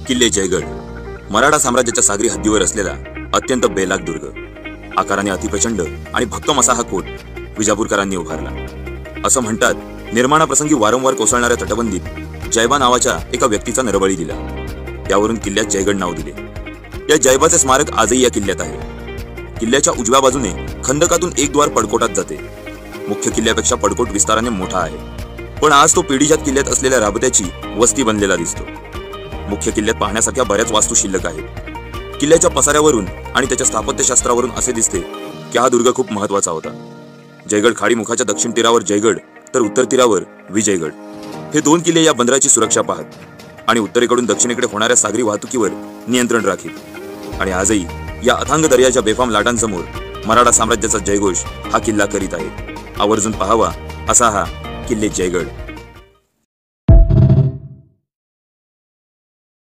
किल्ले जयगड मराठा साम्राज्याच्या सागरी हद्दीवर असलेला अत्यंत बेलाग दुर्ग, आकाराने अतिप्रचंड आणि भक्कम असा हा कोट विजापूरकरांनी उभारला. असं म्हणतात, निर्माणाप्रसंगी वारंवार कोसळणाऱ्या तटबंदीत जयबा नावाच्या एका व्यक्तीचा नरबळी दिला. त्यावरून किल्ल्यात जयगड नाव दिले. या जयबाचे स्मारक आजही या किल्ल्यात आहे. किल्ल्याच्या उजव्या बाजूने खंदकातून एक द्वार पडकोटात जाते. मुख्य किल्ल्यापेक्षा पडकोट विस्ताराने मोठा आहे, पण आज तो पेढीजात किल्ल्यात असलेल्या राबत्याची वस्ती बनलेला दिसतो. मुख्य किल्ल्यात पाहण्यासारख्या बऱ्याच वास्तू शिल्लक आहेत. किल्ल्याच्या पसाऱ्यावरून आणि त्याच्या स्थापत्यशास्त्रावरून असे दिसते की हा दुर्ग खूप महत्वाचा होता. जयगड खाडीमुखाच्या दक्षिण तीरावर जयगड तर उत्तर तीरावर विजयगड हे दोन किल्ले या बंदराची सुरक्षा पाहत आणि उत्तरेकडून दक्षिणेकडे होणाऱ्या सागरी वाहतुकीवर नियंत्रण राखीत. आणि आजही या अथांग दर्याच्या बेफाम लाटांसमोर मराठा साम्राज्याचा जयघोष हा किल्ला करीत आहे. आवर्जून पाहावा असा हा किल्ले जयगड.